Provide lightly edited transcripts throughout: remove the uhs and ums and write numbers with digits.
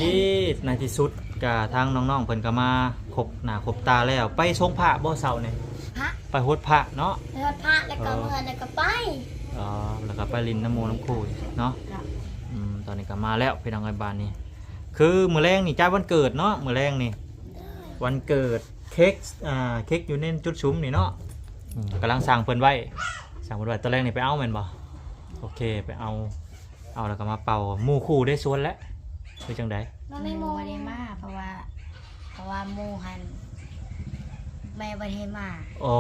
ดีในที่สุดกะทางน้องๆเพิ่นก็มาครบหน้าครบตาแล้วไปชงพระบ่เช้านี่ พระ ไปฮดพระเนาะ ไปทอดพระแล้วก็เมื่อแล้วก็ไป อ๋อแล้วก็ไปลินน้ำโมน้ำคูเนาะตอนนี้ก็มาแล้วพี่น้องไอ้บ้านนี่คือมื้อแรงนี่จ้าวันเกิดเนาะมื้อแรงนี่วันเกิดเค้กอยู่ในจุดชุมนี่เนาะกำลังสั่งเพิ่นไว้ตอนแรกนี่ไปเอาแม่นบ่โอเคไปเอาแล้วก็มาเป่าหมู่คู่ได้สวนแล้วคือจังได๋ มันไม่โมได้มาเพราะว่าโมหันแม่บ่ได้มา โอ้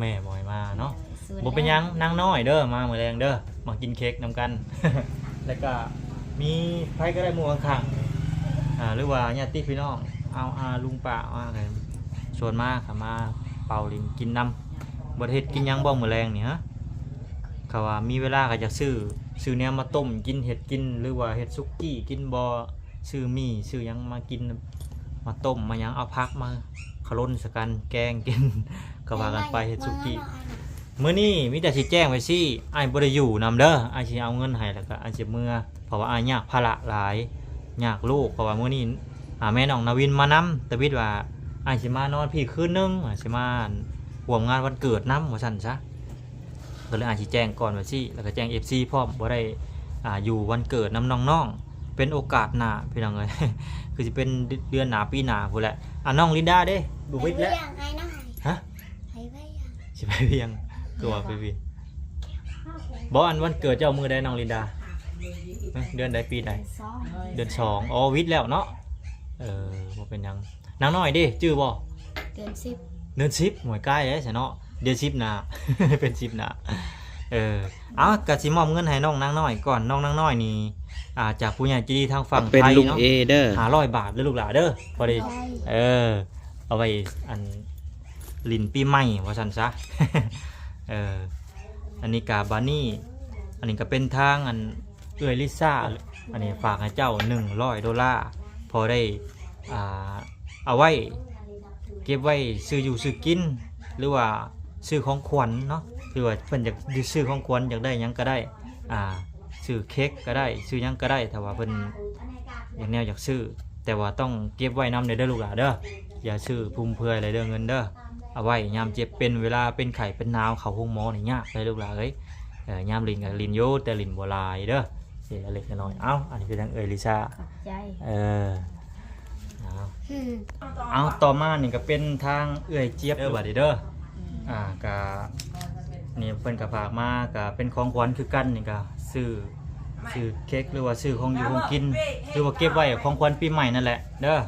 แม่บ่ให้มาเนาะ ส่วน บ่เป็นหยังนางน้อยเด้อมามื้อแรงเด้อมากินเค้กนำกัน แล้วก็มีไผก็ได้หมู่ข้างๆหรือว่าญาติพี่น้องเอาลุงป้าว่ากันชวนมาค่ะมาเป่าลิ้นกินน้ำบ่ได้เฮ็ดกินหยังบ่มื้อแรงนี่ฮะเขาว่ามีเวลาก็จะซื้อแนวมาต้มกินเฮ็ดกินหรือว่าเฮ็ดซุกี้กินบ่ซื้อมี่ซื้อหยังมากินมาต้มมาหยังเอาผักมาขะล้นสกันแกงกิน ก็ว่ากันไปเฮ็ดซุกี้มื้อนี้มีแต่สิแจ้งไว้สิอ้ายบ่ได้อยู่นำเด้ออ้ายสิเอาเงินให้แล้วก็อ้ายสิเมื่อเพราะว่าอ้ายยากภาระหลายยากลูกเพราะว่ามื้อนี้แม่น้องนาวินมานำตะวิดว่าอ้ายสิมานอนพี่คืนนึงอ้ายสิมาร่วมงานวันเกิดนำว่าซั่นซะก็เลยอ้ายสิแจ้งก่อนว่าสิแล้วก็แจ้ง FC พร้อมบ่ได้อยู่วันเกิดนำน้องๆเป็นโอกาสหน้าพี่น้องเอ้ย คือสิเป็นเดือนหน้าปีหน้าพุ่นแหละน้องลินดาเด้ดูวิทย์แล้ว ไอ้น้อย ฮะ ไอ้ไว้ยัง สิไปเวียงตัวไปเวียงบอกอันวันเกิดเจ้ามือใดน้องลินดาเดือนใดปีใด ซ้อม เดือนสองอ๋อวิทย์แล้วเนาะบ่เป็นหยังนางน้อยดิชื่อบ่ เดือน10เดือน10หมวยใกล้แล้วใช่เนาะเดือน10หน้า เป็น10หน้าเอากะสิมอบเงินให้น้องนางน้อยก่อนน้องนางน้อยนี่จากผู้ใหญ่ใจดีทางฝั่ง เป็น ไทย ลุง เนาะ เอเด้อ 500 บาทเด้อลูกหลานเด้อพอดีเอาไว้อันลินปีใหม่ว่าซั่นซะ อันนี้กาบานี่อันนี้ก็เป็นทางอันลิซ่าอันนี้ฝากให้เจ้า$100พอได้เอาไว้เก็บไว้ซื้ออยู่ซื้อกินหรือว่าซื้อของขวัญเนาะคือว่าเพิ่นอยากซื้อของขวัญอยากได้หยังก็ได้ซื้อเค้กก็ได้ซื้อหยังก็ได้ถ้าว่าเพิ่นอย่างแนวอยากซื้อแต่ว่าต้องเก็บไว้นำเด้อลูกหลานเด้ออย่าซื้อพุ่มเพรื่อยอะไรเด้อเงินเด้อเอาไว้ยามเจ็บเป็นเวลาเป็นไข้เป็นหนาวเข้าห้องหมอนี่ยากเลยลูกหลานเอ้ยยามลินกับลินโยแต่ลินบ่หลายเด้อสิเล็กน้อยเอ้าอันนี้คือทางลิซ่า ขอบใจ เอาต่อมานี่ก็เป็นทางเจี๊ยบบัดนี้เด้อก็นี่เพิ่นก็ฝากมาก็เป็นของขวัญคือกันนี่ก็ซื้อเค้กหรือว่าซื้อของอยู่ของกินหรือว่าเก็บไว้ของขวัญปีใหม่นั่นแหละเด้อ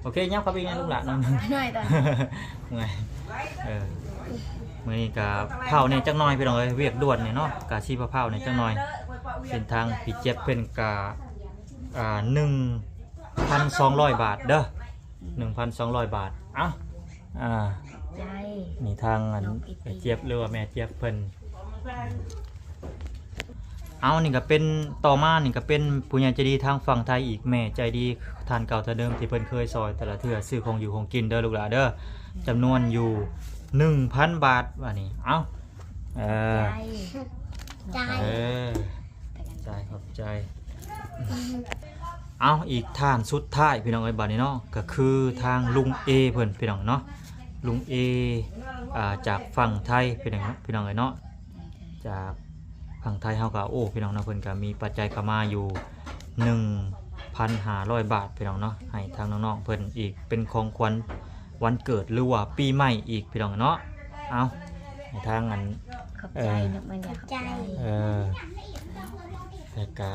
โอเคยับครับอีกนะลูกหลานน้อง หน่อยตอน ไงมื้อนี้ก็เผาเนี่ยจักหน่อยพี่น้องเอ้ยเวียกด่วนนี่เนาะก็สิเผาเนี่ยจักหน่อยเส้นทางพี่เจี๊ยบเพิ่นก็1,200 บาทเด้อ 1,200 บาทเอ้าใจ นี่ทางอันเจี๊ยบหรือว่าแม่เจี๊ยบเพิ่นเอานี่ก็เป็นต่อมานี่ก็เป็นผู้ใหญ่ใจดีทางฝั่งไทยอีกแม่ใจดีทานเก่าแต่เดิมที่เพิ่นเคยซอยแต่ละเทื่อซื้อของอยู่ของกินเด้อลูกหลานเด้อจำนวนอยู่ 1,000 บาทว่านี่เอ้าใจใจขอบใจเอาอีกท่านสุดท้ายพี่น้องเอ้ยบัดนี้เนาะก็คือทางลุงเอเพิ่นพี่น้องเนาะลุงเอจากฝั่งไทยพี่น้องเอ้ยเนาะจากฝั่งไทยเฮาก็โอ้พี่น้องเนาะเพิ่นก็มีปัจจัยเข้ามาอยู่ 1,500 บาทพี่น้องเนาะให้ทางน้องๆเพิ่นอีกเป็นของขวัญวันเกิดหรือว่าปีใหม่อีกพี่น้องเนาะเอาให้ทางอัน ขอบใจนึกมันอยากขอบใจ แล้วก็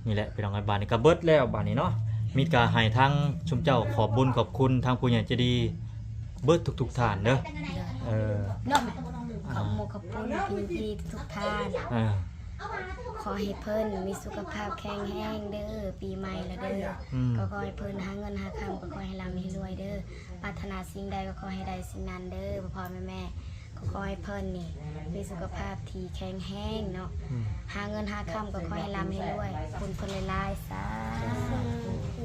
นี่แหละพี่น้องไอ้บ้านนี่ก็เบิดแล้วบ้านนี้เนาะมีการให้ทั้งชุมเจ้าขอบบุญขอบคุณทางผู้ใหญ่ใจดีเบิดทุกท่านเด้อนอกขอบหมูขอบคุณพี่ดีทุกท่านขอให้เพิ่นมีสุขภาพแข็งแรงเด้อปีใหม่ละเด้อก็ขอให้เพิ่นหาเงินหาคำก็ขอให้ร่ำให้รวยเด้อปรารถนาสิ่งใดก็ขอให้ได้สิ่งนั้นเด้อพ่อแม่ก็ขอให้เพิ่นนี่มีสุขภาพที่แข็งแรงเนาะหาเงินหาคำก็ขอให้ร่ำให้รวยคุณเพิ่นหลายๆสาธุ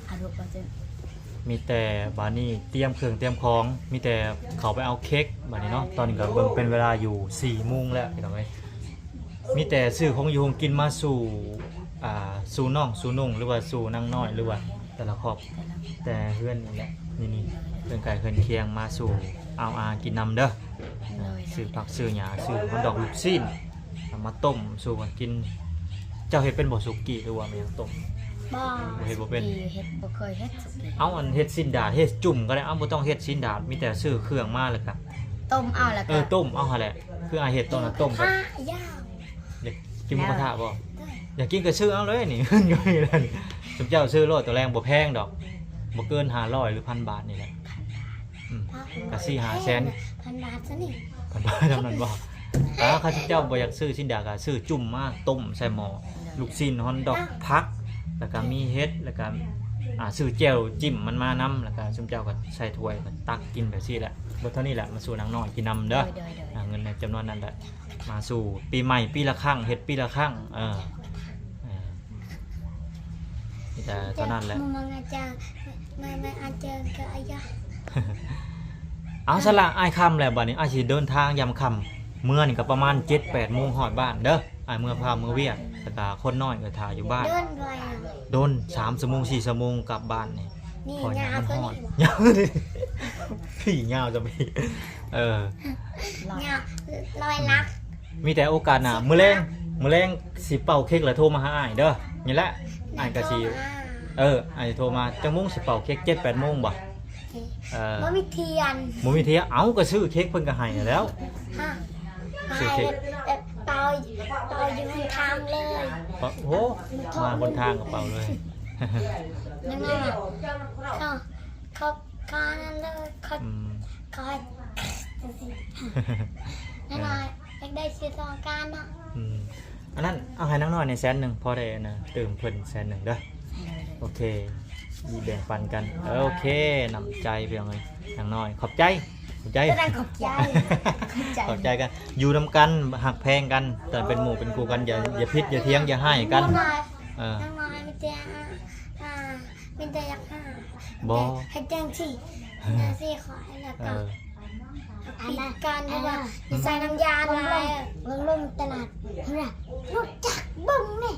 อารุก็จะมีแต่บ้านนี้เตรียมเครื่องเตรียมของมีแต่เขาไปเอาเค้กบ้านนี้เนาะตอนนี้ก็เบิ่งเป็นเวลาอยู่ 4 โมงแล้วพี่น้องเอ้ยมีแต่ซื้อของอยู่ของกินมาสู่ สู่น้องสู่นุ่งหรือว่าสู่นางน้อยหรือว่าแต่ละครอบแต่เพื่อนนี่แหละนี่เพื่อนไก่เพื่อนเคียงมาสู่เอากินนำเด้อซื้อผักซื้อหญ้าซื้อฮอนดอกลูกชิ้นเอามาต้มสู่กันกินเจ้าเฮ็ดเป็นบ่สุกี้หรือว่ามันยังต้ม บ่ เฮ็ดบ่เป็น เฮ็ดบ่เคยเฮ็ดสุกี้ เอาอันเฮ็ดซินดาดเฮ็ดจุ่มก็ได้เอาบ่ต้องเฮ็ดซินดาดมีแต่ซื้อเครื่องมาแล้วก็ ต้มเอาแล้วก็ ต้มเอาหั่นแหละคือเฮ็ดตอนนั้นต้มก็ ข้าย่าง อยากกินหมูกระทะบ่อยากกินก็ซื้อเอาเลยนี่ เงินอยู่นี่นั่นสมเจ้าซื้อโลดตัวแรงบ่แพงดอกบ่เกิน500หรือ1,000 บาทนี่แหละก็4-5 แสน พันบาทซะนี่ พันบาทเท่านั้นบ่ข้าเจ้าบ่อยากซื้อซินดาดก็ซื้อจุ่มมาต้มใส่หม้อลูกชิ้นฮอนดอกผักแล้วก็มีเฮ็ดแล้วก็ซื้อแจ่วจิ้มมันมานำแล้วก็สมเจ้าก็ใส่ถ้วยก็ตักกินแบบซี่แหละบ่เท่านี้แหละมาสู่นางน้อยกินนำเด้อเงินในจำนวนนั้นแหละมาสู่ปีใหม่ปีละครั้งเฮ็ดปีละครั้งนี่แต่เท่านั้นแหละ มึงอาจารย์มาอาจารย์ก็อายะ เอาสละอ้ายค่ำแล้วบัดนี้อ้ายสิเดินทางยามค่ำเมื่อนี่ก็ประมาณ 7-8 โมงฮอดบ้านเด้ออ้ายเมื่อพามื้อเวียกแล้วก็คนน้อยก็ถ่าอยู่บ้าน เดินไป โดน3 ชั่วโมง4 ชั่วโมงกลับบ้านนี่ นี่ พอย า มัน เพิ่ ฮ น อด นี่ ยาวดิขี้ยาวจะมียาลอยลัก มีแต่โอกาสหน้ามื้อแรงสิเป่าเค้กแล้วโทรมาหาอ้ายเด้อนี่แหละอ้ายก็สิอ้ายโทรมาจังโมงสิเป่าเค้ก 7-8 โมงบ่บ่มีเทียน บ่มีเทียเอาก็ซื้อเค้กเพิ่นก็ให้แล้ว ฮะแต่เตาอยู่ข้างเลย โอ้โหมาบนทางกระเป๋าเลย นั่นน่ะเขานั่นเลยเขานั่นน่ะอยากได้สิทองการเนาะ อันนั้นเอาให้น้องน้อยใน100,000พอได้นะเติมเพิ่น100,000เด้อโอเคมีแบ่งปันกันโอเคนำใจเพียงเลยน้องน้อยขอบใจ ขอบใจ ขอบใจกันอยู่นำกันหักแพงกันแต่เป็นหมู่เป็นครูกันอย่าพิษอย่าเถียงอย่าให้กันน้องน้อยมีแต่อยากหาให้แจ้งสิขอให้แล้วก็ปิดการด้วยว่าใส่น้ำยาอะไรลงตลาดเนี่ยรู้จักบึ้งนี่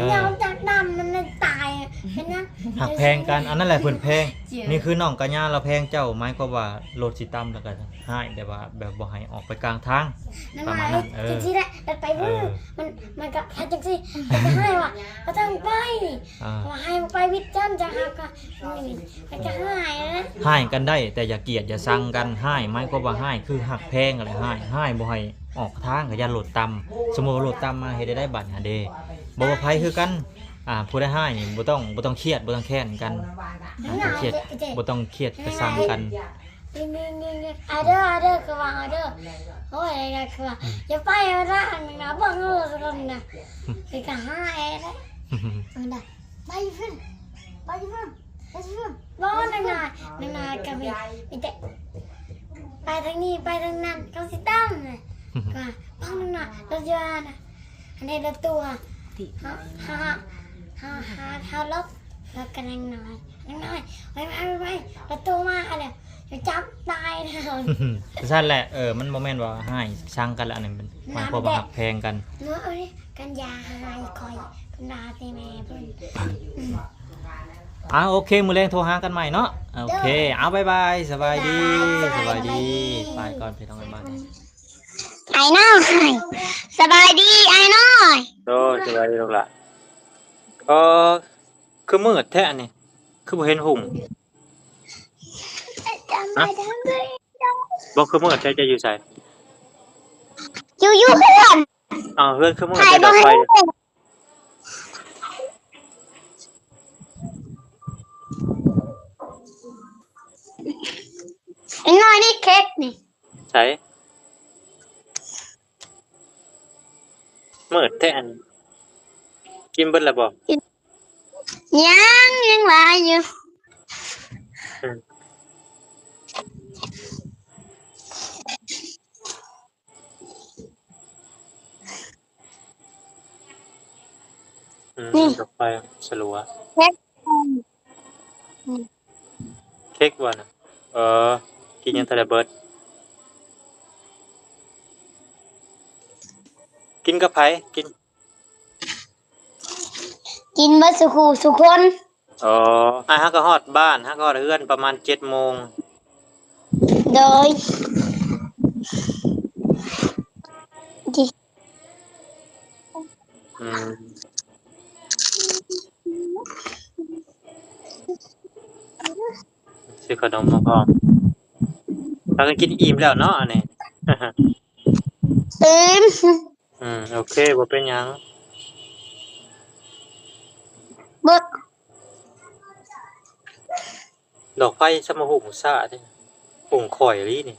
เงาจากดำมันตายเห็นนะหักแพงกันอันนั้นแหละเพิ่นแพงนี่คือน้องกัญญาเราแพงเจ้าหมายความว่าโลดสิตำแล้วก็ให้แต่ว่าแบบบ่ให้ออกไปกลางทางประมาณนั้นจริงๆแหละไปมันก็แค่จังสิจะให้ว่ะก็ต้องไปว่าให้ไปวิทย์จันจะหักก็จะให้กันได้แต่อย่าเกลียดอย่าสั่งกันให้หมายความว่าให้คือหักแพงอะไรให้บ่ให้ออกทางก็อย่าโหลดต่ำสมมุติว่าโหลดต่ำมาเฮ็ดได้บัดหาเด้บ่ว่าไผคือกันผู้ได้ให้นี่บ่ต้องเครียดบ่ต้องแค้นกันเครียดบ่ต้องเครียดไปสั่งกันอาเดอคือว่าอาเดอโอ้ยอะไรคือว่าอย่าไปเอาร่างนะบังเอิญกันนะไปกับห้าเลยนะไปขึ้นร้อนนานกับมีแต่ไปทางนี้ไปทางนั้นเขาสิตั้งเลยก็พังหน่อยรถยนต์อันนี้รถตัวฮาลบแล้วกันนั่งหน่อยไปรถตัวมาอะไรจะจับตายแล้วสั้นแหละมันโมเมนต์ว่าให้ช่างกันแล้วอันนี้มันพอหักแพงกันเนาะกันยาให้คอยกันดาตีแม่เพิ่นโอเคมือแรงโทรหากันใหม่เนาะโอเคบายบายสบายดีไปก่อนไปทำงานบ้านไอ้น้อยสบายดีไอ้น้อยสบายดีลูกหล่ะคือมืดแท้นี่คือบ่เห็นหุ่งบอกคือมืดใจจะอยู่ใส่อยู่เพื่อนเพื่อนคือมืดใจดับไฟไอ้น้อยนี่เค้กนี่ใส่มืดแท้อันกินเบิดแล้วบ่ยังหลายอยู่นี่ดอกไฟสลัวเค้กวันกินยังทะเลเบิร์ดกินกับไผ่กิน กินเบิดสุขูสุคน อ๋อฮักก็ฮอดบ้านฮักก็ฮอดเฮือนประมาณ7 โมง โดยดิ อืมซื้อขนมมาพร้อมถ้าก็กินอิ่มแล้วเนาะอันนี้ เต็ม โอเคบ่เป็นหยัง เบิด ดอกไฟสมหุงซ่าเด้หุงข่อยอีหลีนี่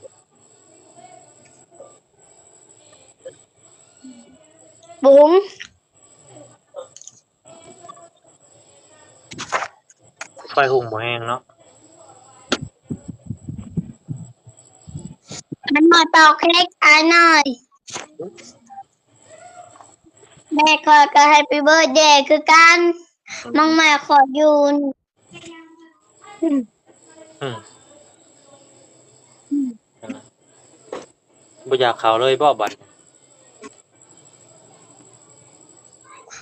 บุ๋ม ไฟหุงบ่แห้งเนาะ มันมาเป่าเค้กอ่านหน่อยแม่ขอก็แฮปปี้เบิร์ดเดย์คือกันมังแม่ขออยู่ อืมบ่อยากเข้าเลยบ่บัด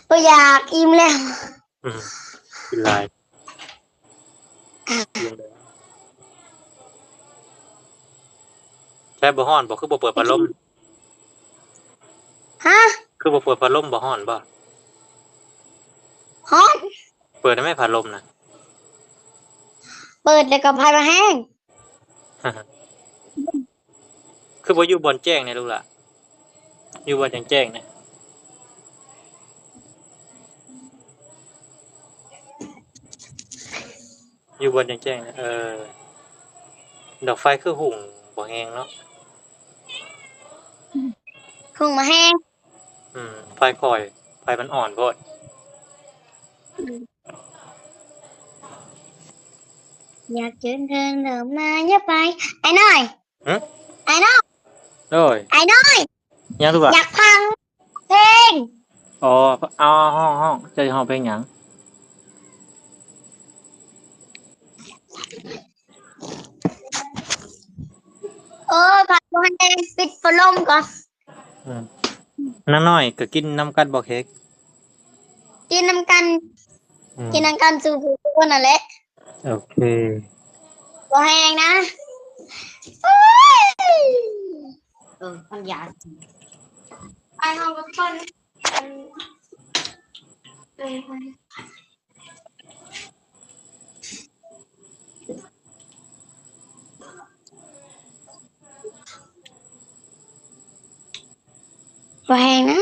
บ่อยากอิ่มแล้ว อืมกินหลายกินเลยแค่บ่ฮ้อนบ่คือบ่เปิดพัดลม ฮะ คือบ่เปิดพัดลมบ่ฮ้อนบ่ ฮอน เปิดได้ไหมพัดลมน่ะ เปิดแล้วก็พายมาแห้ง คือบ่อยู่บนแจ้งเนี่ยลูกล่ะอยู่บนแจ้งๆเนี่ยอยู่บนแจ้งๆเนี่ยดอกไฟคือหุ่งบ่แห้งเนาะ คงมาแห้ง ไฟข่อยไฟมันอ่อนโพด อยากเดินเดินเดินมาอย่าไปไอ้น้อย หึ ไอ้น้อย โอ้ย ไอ้น้อย ยังลูกล่ะ อยากฟังเพลง อ๋อเอาห้องจะห้องเพลงหยัง ผัดมาแห้งปิดพัดลมก่อน น้าน้อยก็กินน้ำกันบ่เค้ก กินน้ำกัน อืม กินน้ำกันสู่ผู้คนนั่นแหละ โอเค บ่แห้งนะมันยากไอ้ห้องกับคนบ่แห้งนะ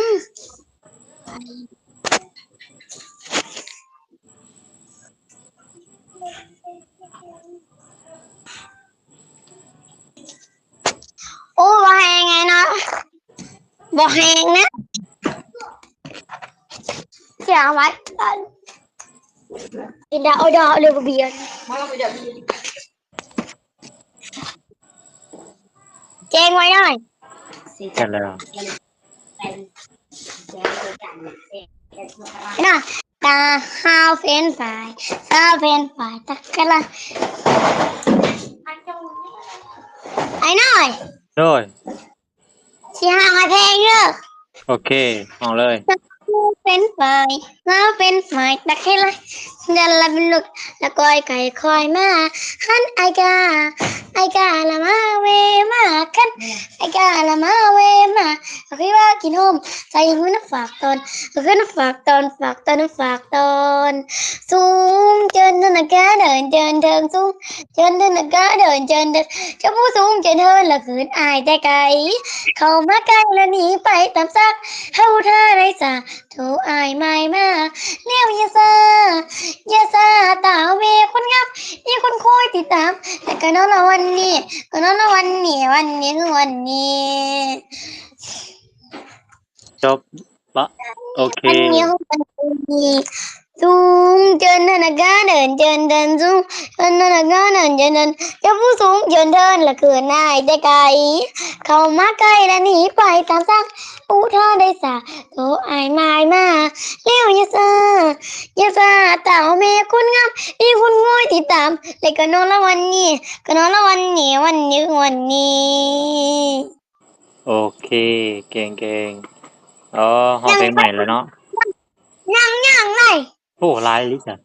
โอ้บ่แห้งไงเนาะบ่แห้งนะเสียงไว้กันกินดาวดาวเรือเบียนแจ้งไว้หน่อย กันแล้ว น่ะตาฮาวเฟนฝ่ายซาเฟนฝ่ายตะกะละไอ้หน่อย โดย สิหาให้เพลงเด้อ โอเคเอาเลย เป็นฝ่ายเราเป็นฝ่ายตะเคละเดินละเป็นลูกละก้อยไก่คอยมาหันไอกาละมาเวมากันไอกาละมาเวมาเอาคิดว่ากินโฮมใจยังไม่นักฝากตอนเอาขึ้นฝากตอนสูงเจินเดินกะเดินเจินเดินสูงเจินเดินกะเดินเจินเดินเจ้าผู้สูงเจินเดินละคืนอายแต่ไกลเข้ามาใกล้แล้วหนีไปตามซักเฮาท่าได้จ้ะโถอายไม่มาเลี้ยวอย่าซาตาเวคนงับมีคนคอยติดตามแต่ก็นอนละวันนี้คือวันนี้จบปะโอเค วันนี้สูงเจินเดินกะเดินสูงเจินเดินกะเดินเจ้าผู้สูงเจินเดินละคืนอายแต่ไกลเข้ามาใกล้แล้วหนีไปตามซักผู้ท่าได้สะโถอายไม่มาเลี้ยวอย่าซาตาเมคุณงามมีคุณง่อยติดตามเลยก็นอนละวันนี้โอเคเก่งอ๋อห้องเพลงใหม่แล้วเนาะ ยังเลย โอ้หลายลิจ้ะ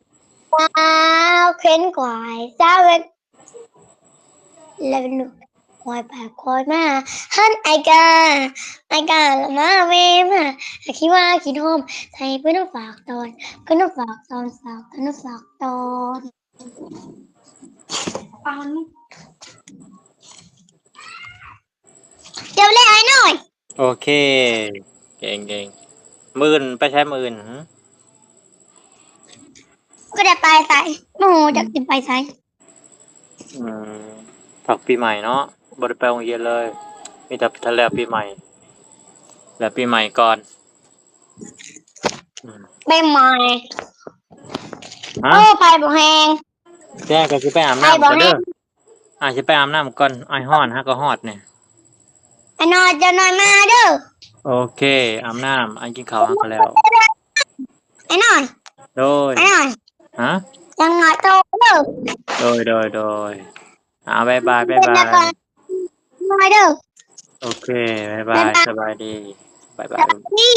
ว้าวเข็นกวายเจ้าเวกแล้วเป็นลูกคอยไปคอยมาฮันไอกาละมาเวมาคิดว่าคิดโฮมใส่เพื่อนฝากตอนเพื่อนฝากตอนฝากเพื่อนฝากตอนปังเดี๋ยวเลยไอ้หน่อย โอเคเก่งมื่นไปใช้มื่น ก็ได้ไปใส่โมโหจากสิไปใส่ อืมผักปีใหม่เนาะบ่ได้ไปโรงเรียนเลย มีแต่ทะเลปีใหม่ แล้วปีใหม่ก่อนอืม ไปใหม่ ฮะ โอ้ไปบ่แหง แจ้ก็สิไปอาบ ไป น้ำ บ่ ก่อน แห เด้อง สิไปอาบน้ำก่อนอ้ายฮ้อนฮะก็ฮอดเนี่ย ไอ้หน่อยจะหน่อยมาเด้อ โอเคอาบน้ำอันกินข้าวฮักก็แล้ว ไอ้หน่อย โดย ไอ้หน่อย ฮะ ยังหน่อยโตเด้อ โดยบ๊ายบาย เป็นนักก่อนหน่อยเด้อ โอเคบ๊ายบายสบายดีบ๊ายบาย นี่